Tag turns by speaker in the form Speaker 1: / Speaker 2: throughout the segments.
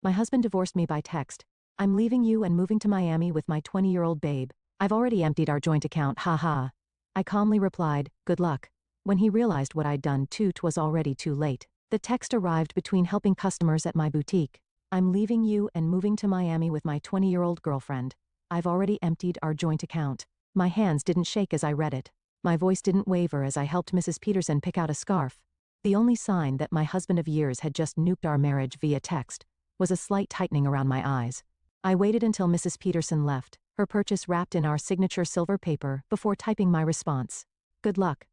Speaker 1: My husband divorced me by text. I'm leaving you and moving to Miami with my 20-year-old babe. I've already emptied our joint account, haha. I calmly replied, good luck. When he realized what I'd done, 'twas already too late. The text arrived between helping customers at my boutique. I'm leaving you and moving to Miami with my 20-year-old girlfriend. I've already emptied our joint account. My hands didn't shake as I read it. My voice didn't waver as I helped Mrs. Peterson pick out a scarf. The only sign that my husband of years had just nuked our marriage via text was a slight tightening around my eyes. I waited until Mrs. Peterson left, her purchase wrapped in our signature silver paper, before typing my response. Good luck.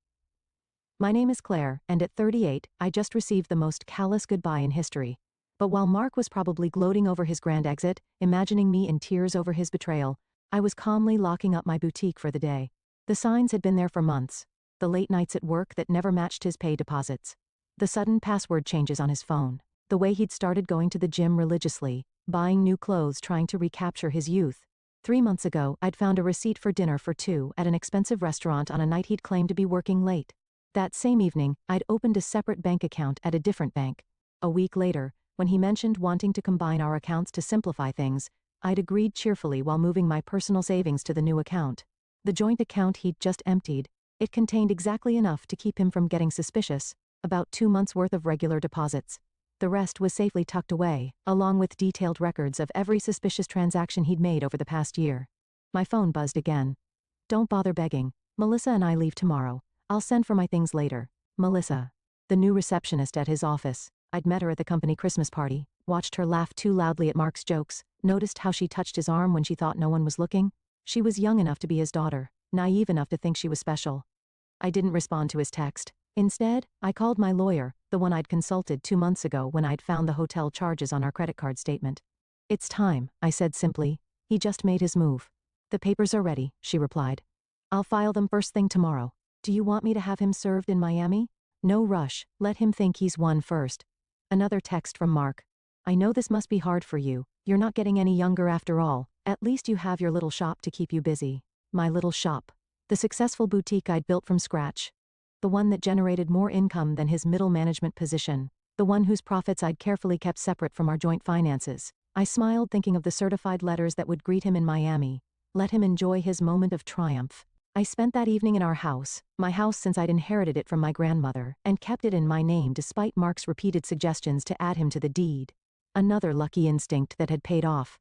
Speaker 1: My name is Claire, and at 38, I just received the most callous goodbye in history. But while Mark was probably gloating over his grand exit, imagining me in tears over his betrayal, I was calmly locking up my boutique for the day. The signs had been there for months. The late nights at work that never matched his pay deposits. The sudden password changes on his phone. The way he'd started going to the gym religiously, buying new clothes, trying to recapture his youth. 3 months ago, I'd found a receipt for dinner for two at an expensive restaurant on a night he'd claimed to be working late. That same evening, I'd opened a separate bank account at a different bank. A week later, when he mentioned wanting to combine our accounts to simplify things, I'd agreed cheerfully while moving my personal savings to the new account. The joint account he'd just emptied, it contained exactly enough to keep him from getting suspicious, about 2 months' worth of regular deposits. The rest was safely tucked away, along with detailed records of every suspicious transaction he'd made over the past year. My phone buzzed again. Don't bother begging. Melissa and I leave tomorrow. I'll send for my things later. Melissa. The new receptionist at his office. I'd met her at the company Christmas party, watched her laugh too loudly at Mark's jokes, noticed how she touched his arm when she thought no one was looking. She was young enough to be his daughter, naive enough to think she was special. I didn't respond to his text. Instead, I called my lawyer, the one I'd consulted 2 months ago when I'd found the hotel charges on our credit card statement. It's time, I said simply. He just made his move. The papers are ready, she replied. I'll file them first thing tomorrow. Do you want me to have him served in Miami? No rush, let him think he's won first. Another text from Mark. I know this must be hard for you. You're not getting any younger after all. At least you have your little shop to keep you busy. My little shop. The successful boutique I'd built from scratch. The one that generated more income than his middle management position. The one whose profits I'd carefully kept separate from our joint finances. I smiled thinking of the certified letters that would greet him in Miami. Let him enjoy his moment of triumph. I spent that evening in our house, my house since I'd inherited it from my grandmother, and kept it in my name despite Mark's repeated suggestions to add him to the deed. Another lucky instinct that had paid off.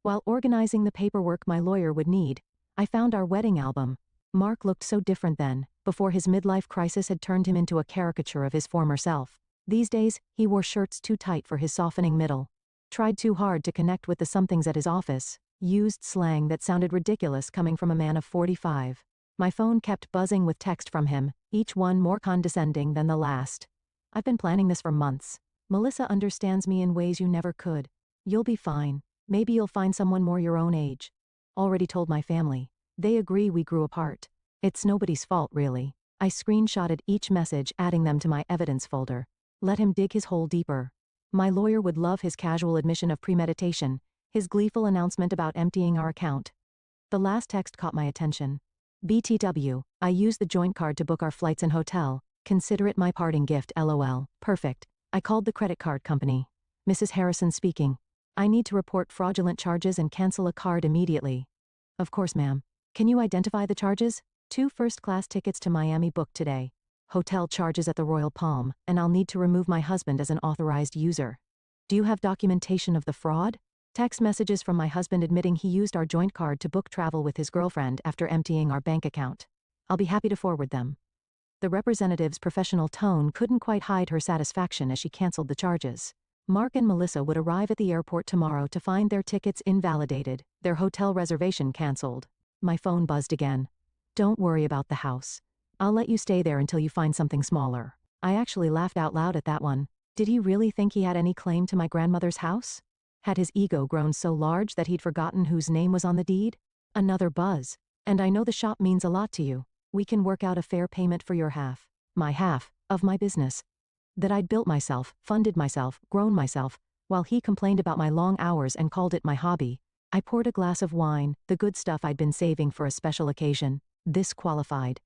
Speaker 1: While organizing the paperwork my lawyer would need, I found our wedding album. Mark looked so different then, before his midlife crisis had turned him into a caricature of his former self. These days, he wore shirts too tight for his softening middle. Tried too hard to connect with the somethings at his office. Used slang that sounded ridiculous coming from a man of 45. My phone kept buzzing with text from him, each one more condescending than the last. I've been planning this for months. Melissa understands me in ways you never could. You'll be fine. Maybe you'll find someone more your own age. Already told my family. They agree we grew apart. It's nobody's fault, really. I screenshotted each message, adding them to my evidence folder. Let him dig his hole deeper. My lawyer would love his casual admission of premeditation, his gleeful announcement about emptying our account. The last text caught my attention. BTW, I used the joint card to book our flights and hotel. Consider it my parting gift, LOL. Perfect. I called the credit card company. Mrs. Harrison speaking. I need to report fraudulent charges and cancel a card immediately. Of course, ma'am. Can you identify the charges? 2 first-class tickets to Miami booked today. Hotel charges at the Royal Palm, and I'll need to remove my husband as an authorized user. Do you have documentation of the fraud? Text messages from my husband admitting he used our joint card to book travel with his girlfriend after emptying our bank account. I'll be happy to forward them. The representative's professional tone couldn't quite hide her satisfaction as she canceled the charges. Mark and Melissa would arrive at the airport tomorrow to find their tickets invalidated, their hotel reservation canceled. My phone buzzed again. Don't worry about the house. I'll let you stay there until you find something smaller. I actually laughed out loud at that one. Did he really think he had any claim to my grandmother's house? Had his ego grown so large that he'd forgotten whose name was on the deed? Another buzz. And I know the shop means a lot to you. We can work out a fair payment for your half. My half, of my business. That I'd built myself, funded myself, grown myself, while he complained about my long hours and called it my hobby. I poured a glass of wine, the good stuff I'd been saving for a special occasion. This qualified.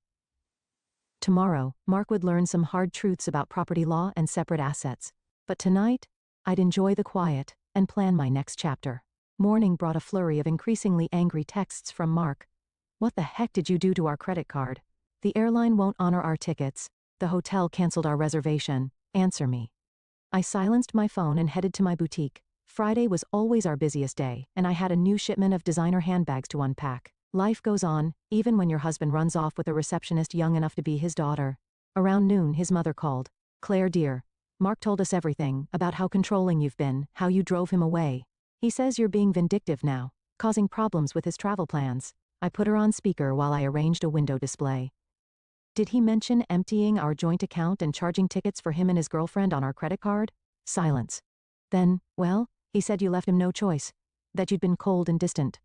Speaker 1: Tomorrow, Mark would learn some hard truths about property law and separate assets. But tonight, I'd enjoy the quiet and plan my next chapter. Morning brought a flurry of increasingly angry texts from Mark. What the heck did you do to our credit card? The airline won't honor our tickets. The hotel canceled our reservation. Answer me. I silenced my phone and headed to my boutique. Friday was always our busiest day, and I had a new shipment of designer handbags to unpack. Life goes on, even when your husband runs off with a receptionist young enough to be his daughter. Around noon, his mother called. Claire dear, Mark told us everything, about how controlling you've been, how you drove him away. He says you're being vindictive now, causing problems with his travel plans. I put her on speaker while I arranged a window display. Did he mention emptying our joint account and charging tickets for him and his girlfriend on our credit card? Silence. Then, well, he said you left him no choice. That you'd been cold and distant.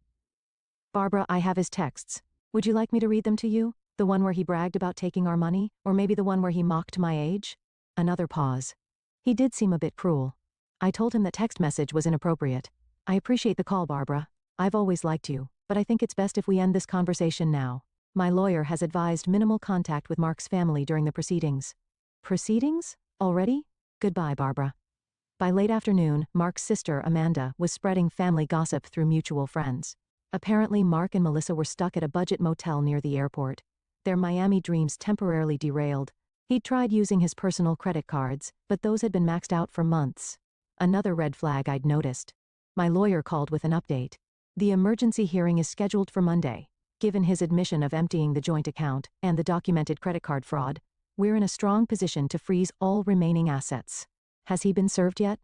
Speaker 1: Barbara, I have his texts. Would you like me to read them to you? The one where he bragged about taking our money, or maybe the one where he mocked my age? Another pause. He did seem a bit cruel. I told him that text message was inappropriate. I appreciate the call, Barbara. I've always liked you, but I think it's best if we end this conversation now. My lawyer has advised minimal contact with Mark's family during the proceedings. Proceedings? Already? Goodbye, Barbara. By late afternoon, Mark's sister, Amanda, was spreading family gossip through mutual friends. Apparently, Mark and Melissa were stuck at a budget motel near the airport. Their Miami dreams temporarily derailed. He'd tried using his personal credit cards, but those had been maxed out for months. Another red flag I'd noticed. My lawyer called with an update. The emergency hearing is scheduled for Monday. Given his admission of emptying the joint account and the documented credit card fraud, we're in a strong position to freeze all remaining assets. Has he been served yet?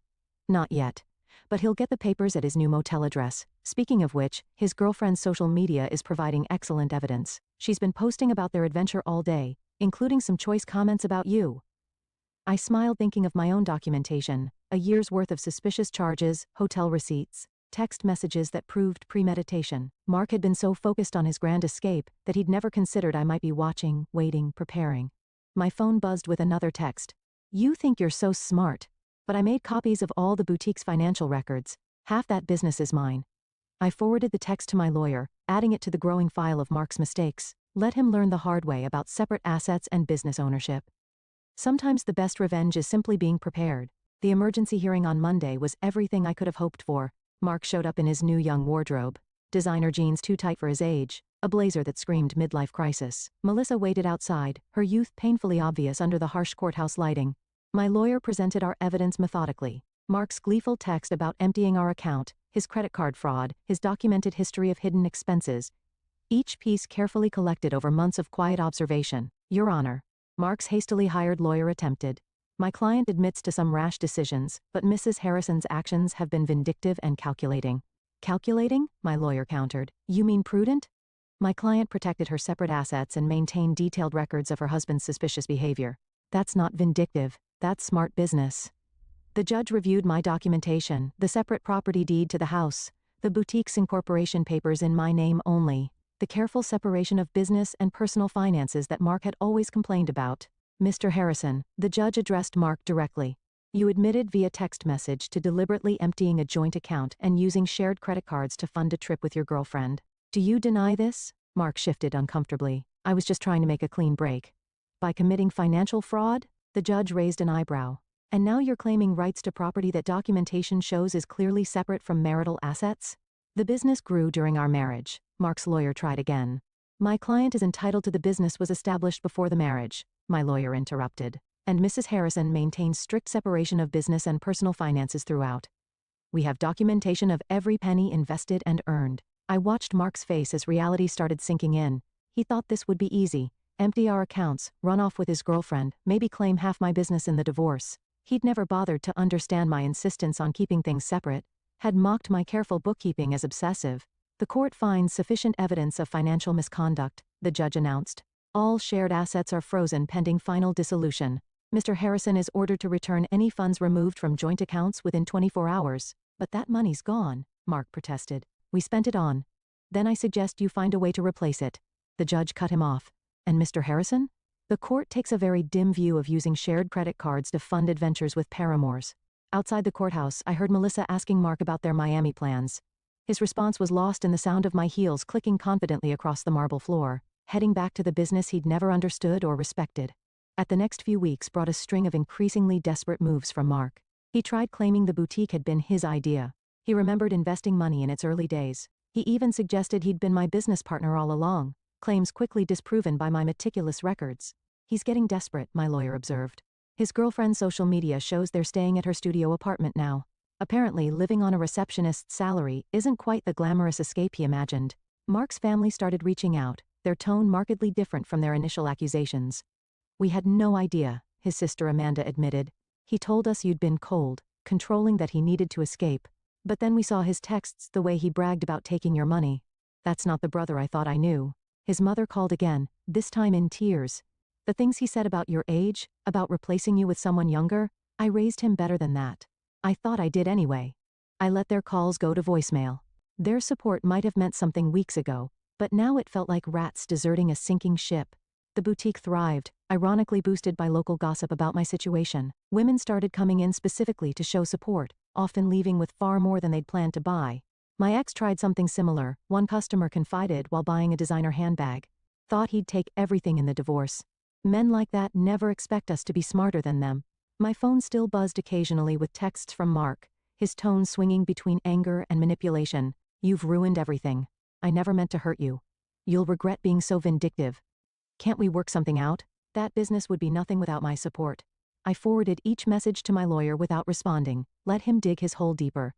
Speaker 1: Not yet. But he'll get the papers at his new motel address. Speaking of which, his girlfriend's social media is providing excellent evidence. She's been posting about their adventure all day, including some choice comments about you. I smiled thinking of my own documentation, a year's worth of suspicious charges, hotel receipts, text messages that proved premeditation. Mark had been so focused on his grand escape that he'd never considered I might be watching, waiting, preparing. My phone buzzed with another text. You think you're so smart. But I made copies of all the boutique's financial records. Half that business is mine. I forwarded the text to my lawyer, adding it to the growing file of Mark's mistakes. Let him learn the hard way about separate assets and business ownership. Sometimes the best revenge is simply being prepared. The emergency hearing on Monday was everything I could have hoped for. Mark showed up in his new young wardrobe. Designer jeans too tight for his age, a blazer that screamed midlife crisis. Melissa waited outside, her youth painfully obvious under the harsh courthouse lighting. My lawyer presented our evidence methodically. Mark's gleeful text about emptying our account, his credit card fraud, his documented history of hidden expenses. Each piece carefully collected over months of quiet observation. Your Honor. Mark's hastily hired lawyer attempted. My client admits to some rash decisions, but Mrs. Harrison's actions have been vindictive and calculating. Calculating? My lawyer countered. You mean prudent? My client protected her separate assets and maintained detailed records of her husband's suspicious behavior. That's not vindictive, that's smart business. The judge reviewed my documentation, the separate property deed to the house, the boutique's incorporation papers in my name only, the careful separation of business and personal finances that Mark had always complained about. Mr. Harrison, the judge addressed Mark directly. You admitted via text message to deliberately emptying a joint account and using shared credit cards to fund a trip with your girlfriend. Do you deny this? Mark shifted uncomfortably. I was just trying to make a clean break. By committing financial fraud? The judge raised an eyebrow. And now you're claiming rights to property that documentation shows is clearly separate from marital assets? The business grew during our marriage. Mark's lawyer tried again. My client is entitled to the business was established before the marriage. My lawyer interrupted. And Mrs. Harrison maintains strict separation of business and personal finances throughout. We have documentation of every penny invested and earned. I watched Mark's face as reality started sinking in. He thought this would be easy. Empty our accounts, run off with his girlfriend, maybe claim half my business in the divorce. He'd never bothered to understand my insistence on keeping things separate, had mocked my careful bookkeeping as obsessive. The court finds sufficient evidence of financial misconduct, the judge announced. All shared assets are frozen pending final dissolution. Mr. Harrison is ordered to return any funds removed from joint accounts within 24 hours. But that money's gone, Mark protested. We spent it on. Then I suggest you find a way to replace it. The judge cut him off. And Mr. Harrison? The court takes a very dim view of using shared credit cards to fund adventures with paramours. Outside the courthouse, I heard Melissa asking Mark about their Miami plans. His response was lost in the sound of my heels clicking confidently across the marble floor, heading back to the business he'd never understood or respected. At the next few weeks brought a string of increasingly desperate moves from Mark. He tried claiming the boutique had been his idea, He remembered investing money in its early days. He even suggested he'd been my business partner all along, claims quickly disproven by my meticulous records. He's getting desperate, my lawyer observed. His girlfriend's social media shows they're staying at her studio apartment now. Apparently, living on a receptionist's salary isn't quite the glamorous escape he imagined. Mark's family started reaching out, their tone markedly different from their initial accusations. We had no idea, his sister Amanda admitted. He told us you'd been cold, controlling, that he needed to escape. But then we saw his texts, the way he bragged about taking your money. That's not the brother I thought I knew. His mother called again, this time in tears. The things he said about your age, about replacing you with someone younger, I raised him better than that. I thought I did anyway. I let their calls go to voicemail. Their support might have meant something weeks ago, but now it felt like rats deserting a sinking ship. The boutique thrived, ironically boosted by local gossip about my situation. Women started coming in specifically to show support, often leaving with far more than they'd planned to buy. My ex tried something similar. One customer confided while buying a designer handbag. Thought he'd take everything in the divorce. Men like that never expect us to be smarter than them. My phone still buzzed occasionally with texts from Mark, his tone swinging between anger and manipulation. You've ruined everything. I never meant to hurt you. You'll regret being so vindictive. Can't we work something out? That business would be nothing without my support. I forwarded each message to my lawyer without responding, let him dig his hole deeper.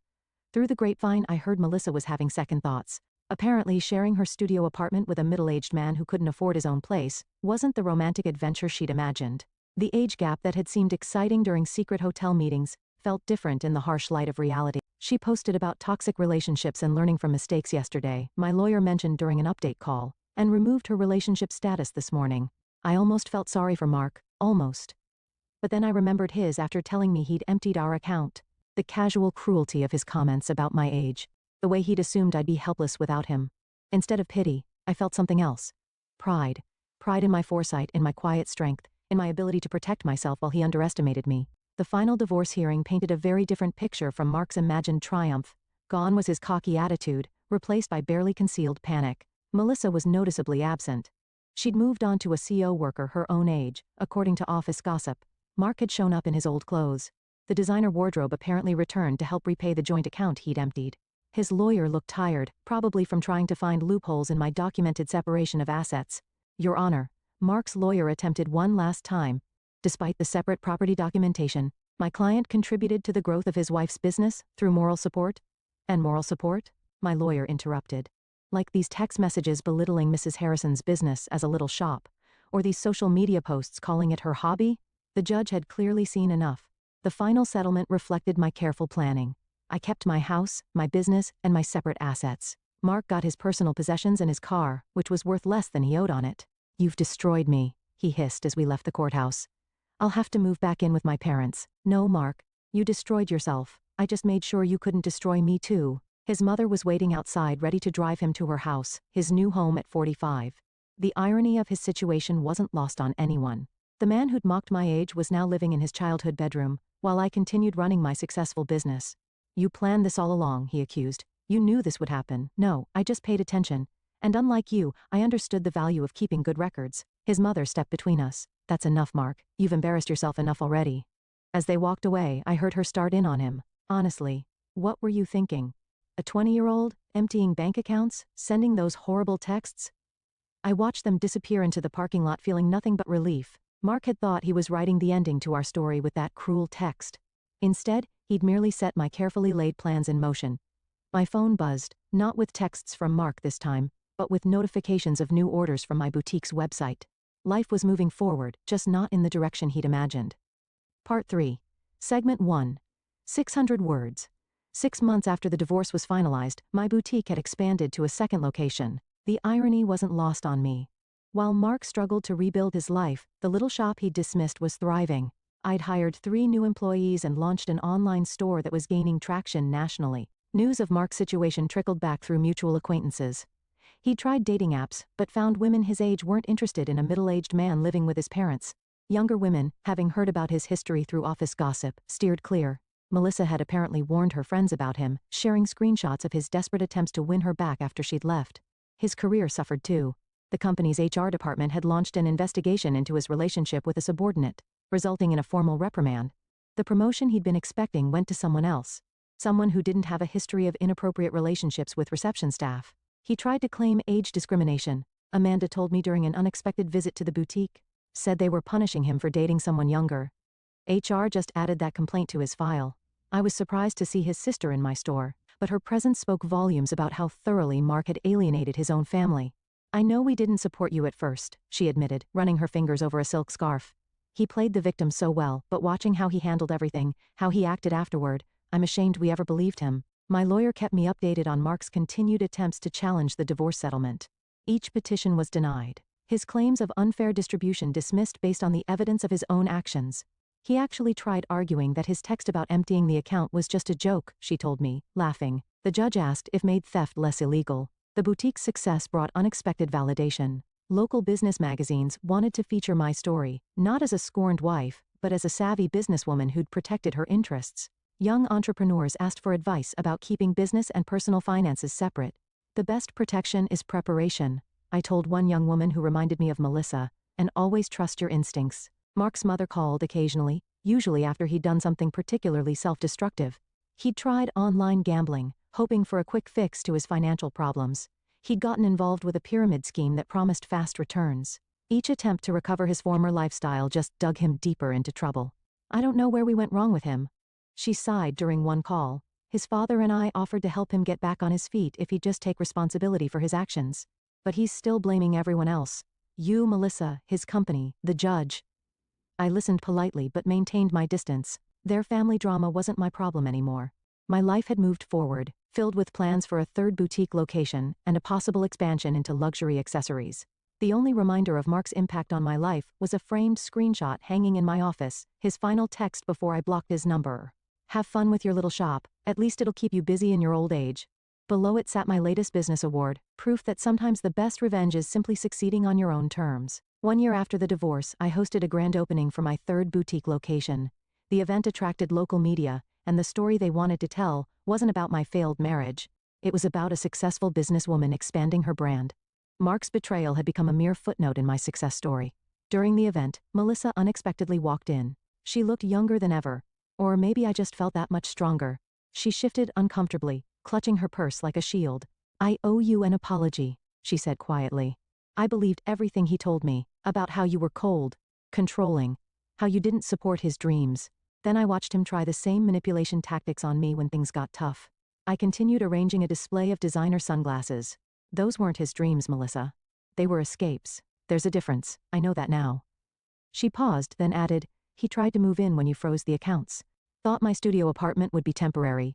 Speaker 1: Through the grapevine, I heard Melissa was having second thoughts. Apparently, sharing her studio apartment with a middle-aged man who couldn't afford his own place wasn't the romantic adventure she'd imagined. The age gap that had seemed exciting during secret hotel meetings felt different in the harsh light of reality. She posted about toxic relationships and learning from mistakes yesterday, my lawyer mentioned during an update call, and removed her relationship status this morning. I almost felt sorry for Mark, almost. But then I remembered his after telling me he'd emptied our account. The casual cruelty of his comments about my age. The way he'd assumed I'd be helpless without him. Instead of pity, I felt something else. Pride. Pride in my foresight, in my quiet strength, in my ability to protect myself while he underestimated me. The final divorce hearing painted a very different picture from Mark's imagined triumph. Gone was his cocky attitude, replaced by barely concealed panic. Melissa was noticeably absent. She'd moved on to a CO worker her own age, according to office gossip. Mark had shown up in his old clothes. The designer wardrobe apparently returned to help repay the joint account he'd emptied. His lawyer looked tired, probably from trying to find loopholes in my documented separation of assets. Your Honor, Mark's lawyer attempted one last time. Despite the separate property documentation, my client contributed to the growth of his wife's business through moral support. And moral support? My lawyer interrupted. Like these text messages belittling Mrs. Harrison's business as a little shop, or these social media posts calling it her hobby? The judge had clearly seen enough. The final settlement reflected my careful planning. I kept my house, my business, and my separate assets. Mark got his personal possessions and his car, which was worth less than he owed on it. You've destroyed me, he hissed as we left the courthouse. I'll have to move back in with my parents. No, Mark. You destroyed yourself. I just made sure you couldn't destroy me too. His mother was waiting outside ready to drive him to her house, his new home at 45. The irony of his situation wasn't lost on anyone. The man who'd mocked my age was now living in his childhood bedroom, while I continued running my successful business. You planned this all along, he accused. You knew this would happen. No, I just paid attention. And unlike you, I understood the value of keeping good records. His mother stepped between us. That's enough, Mark. You've embarrassed yourself enough already. As they walked away, I heard her start in on him. Honestly, what were you thinking? A 20-year-old, emptying bank accounts, sending those horrible texts? I watched them disappear into the parking lot feeling nothing but relief. Mark had thought he was writing the ending to our story with that cruel text. Instead, he'd merely set my carefully laid plans in motion. My phone buzzed, not with texts from Mark this time, but with notifications of new orders from my boutique's website. Life was moving forward, just not in the direction he'd imagined. Part 3. Segment 1. 600 words. 6 months after the divorce was finalized, my boutique had expanded to a second location. The irony wasn't lost on me. While Mark struggled to rebuild his life, the little shop he'd dismissed was thriving. I'd hired 3 new employees and launched an online store that was gaining traction nationally. News of Mark's situation trickled back through mutual acquaintances. He'd tried dating apps, but found women his age weren't interested in a middle-aged man living with his parents. Younger women, having heard about his history through office gossip, steered clear. Melissa had apparently warned her friends about him, sharing screenshots of his desperate attempts to win her back after she'd left. His career suffered too. The company's HR department had launched an investigation into his relationship with a subordinate, resulting in a formal reprimand. The promotion he'd been expecting went to someone else. someone who didn't have a history of inappropriate relationships with reception staff. He tried to claim age discrimination, Amanda told me during an unexpected visit to the boutique. Said they were punishing him for dating someone younger. HR just added that complaint to his file. I was surprised to see his sister in my store, but her presence spoke volumes about how thoroughly Mark had alienated his own family. I know we didn't support you at first, she admitted, running her fingers over a silk scarf. He played the victim so well, but watching how he handled everything, how he acted afterward, I'm ashamed we ever believed him. My lawyer kept me updated on Mark's continued attempts to challenge the divorce settlement. Each petition was denied. His claims of unfair distribution dismissed based on the evidence of his own actions. He actually tried arguing that his text about emptying the account was just a joke, she told me, laughing. The judge asked if made theft less illegal. The boutique's success brought unexpected validation. Local business magazines wanted to feature my story, not as a scorned wife, but as a savvy businesswoman who'd protected her interests. Young entrepreneurs asked for advice about keeping business and personal finances separate. The best protection is preparation, I told one young woman who reminded me of Melissa, and always trust your instincts. Mark's mother called occasionally, usually after he'd done something particularly self-destructive. He'd tried online gambling, hoping for a quick fix to his financial problems. He'd gotten involved with a pyramid scheme that promised fast returns. Each attempt to recover his former lifestyle just dug him deeper into trouble. I don't know where we went wrong with him. She sighed during one call. His father and I offered to help him get back on his feet if he'd just take responsibility for his actions. But he's still blaming everyone else. You, Melissa, his company, the judge. I listened politely but maintained my distance. Their family drama wasn't my problem anymore. My life had moved forward, filled with plans for a third boutique location and a possible expansion into luxury accessories. The only reminder of Mark's impact on my life was a framed screenshot hanging in my office, his final text before I blocked his number. Have fun with your little shop, at least it'll keep you busy in your old age. Below it sat my latest business award, proof that sometimes the best revenge is simply succeeding on your own terms. 1 year after the divorce, I hosted a grand opening for my third boutique location. The event attracted local media, and the story they wanted to tell wasn't about my failed marriage. It was about a successful businesswoman expanding her brand. Mark's betrayal had become a mere footnote in my success story. During the event, Melissa unexpectedly walked in. She looked younger than ever. Or maybe I just felt that much stronger. She shifted uncomfortably, clutching her purse like a shield. I owe you an apology, she said quietly. I believed everything he told me, about how you were cold, controlling, how you didn't support his dreams. Then I watched him try the same manipulation tactics on me when things got tough. I continued arranging a display of designer sunglasses. Those weren't his dreams, Melissa. They were escapes. There's a difference, I know that now. She paused, then added, he tried to move in when you froze the accounts. Thought my studio apartment would be temporary.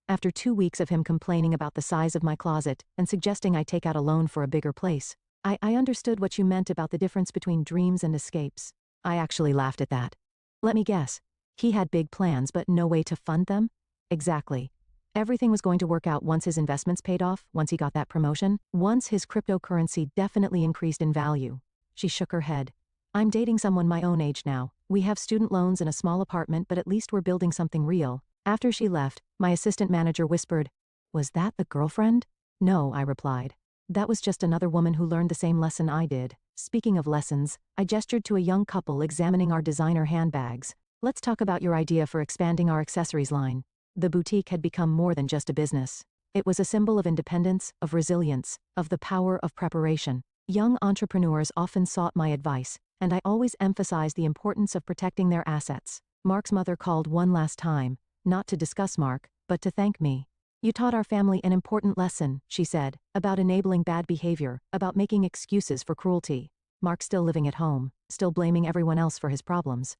Speaker 1: After 2 weeks of him complaining about the size of my closet and suggesting I take out a loan for a bigger place, I understood what you meant about the difference between dreams and escapes. I actually laughed at that. Let me guess. He had big plans but no way to fund them? Exactly. Everything was going to work out once his investments paid off, once he got that promotion, once his cryptocurrency definitely increased in value. She shook her head. I'm dating someone my own age now. We have student loans and a small apartment, but at least we're building something real. After she left, my assistant manager whispered, "Was that the girlfriend?" "No," I replied. "That was just another woman who learned the same lesson I did." Speaking of lessons, I gestured to a young couple examining our designer handbags. "Let's talk about your idea for expanding our accessories line." The boutique had become more than just a business. It was a symbol of independence, of resilience, of the power of preparation. Young entrepreneurs often sought my advice, and I always emphasized the importance of protecting their assets. Mark's mother called one last time, not to discuss Mark, but to thank me. "You taught our family an important lesson," she said, "about enabling bad behavior, about making excuses for cruelty." Mark's still living at home, still blaming everyone else for his problems.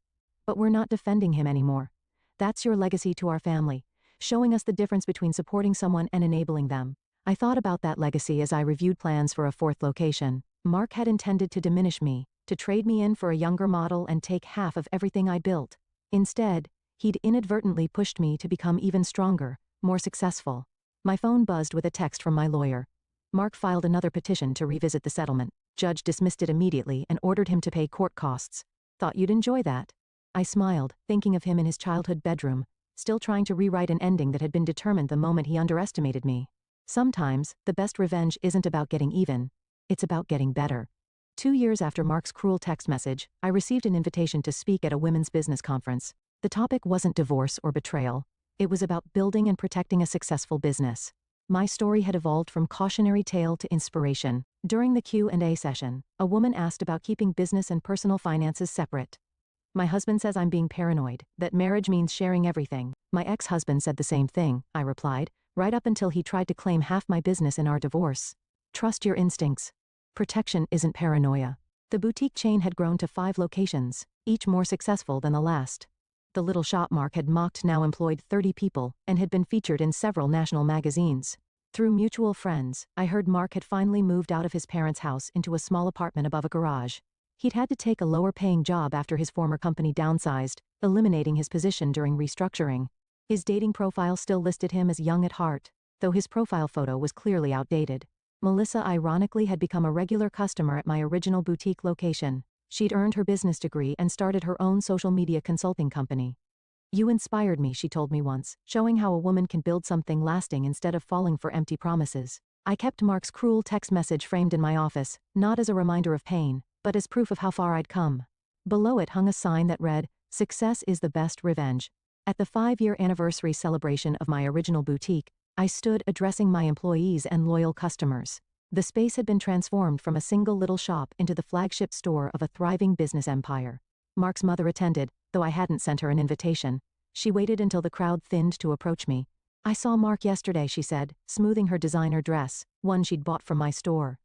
Speaker 1: But we're not defending him anymore. That's your legacy to our family, showing us the difference between supporting someone and enabling them. I thought about that legacy as I reviewed plans for a fourth location. Mark had intended to diminish me, to trade me in for a younger model and take half of everything I built. Instead, he'd inadvertently pushed me to become even stronger, more successful. My phone buzzed with a text from my lawyer. Mark filed another petition to revisit the settlement. Judge dismissed it immediately and ordered him to pay court costs. Thought you'd enjoy that. I smiled, thinking of him in his childhood bedroom, still trying to rewrite an ending that had been determined the moment he underestimated me. Sometimes, the best revenge isn't about getting even. It's about getting better. 2 years after Mark's cruel text message, I received an invitation to speak at a women's business conference. The topic wasn't divorce or betrayal. It was about building and protecting a successful business. My story had evolved from cautionary tale to inspiration. During the Q&A session, a woman asked about keeping business and personal finances separate. My husband says I'm being paranoid, that marriage means sharing everything. My ex-husband said the same thing, I replied, right up until he tried to claim half my business in our divorce. Trust your instincts. Protection isn't paranoia. The boutique chain had grown to 5 locations, each more successful than the last. The little shop Mark had mocked now employed 30 people and had been featured in several national magazines. Through mutual friends, I heard Mark had finally moved out of his parents' house into a small apartment above a garage. He'd had to take a lower-paying job after his former company downsized, eliminating his position during restructuring. His dating profile still listed him as young at heart, though his profile photo was clearly outdated. Melissa ironically had become a regular customer at my original boutique location. She'd earned her business degree and started her own social media consulting company. You inspired me, she told me once, showing how a woman can build something lasting instead of falling for empty promises. I kept Mark's cruel text message framed in my office, not as a reminder of pain, but as proof of how far I'd come. Below it hung a sign that read, "Success is the best revenge." At the 5-year anniversary celebration of my original boutique, I stood addressing my employees and loyal customers. The space had been transformed from a single little shop into the flagship store of a thriving business empire. Mark's mother attended, though I hadn't sent her an invitation. She waited until the crowd thinned to approach me. I saw Mark yesterday, she said, smoothing her designer dress, one she'd bought from my store.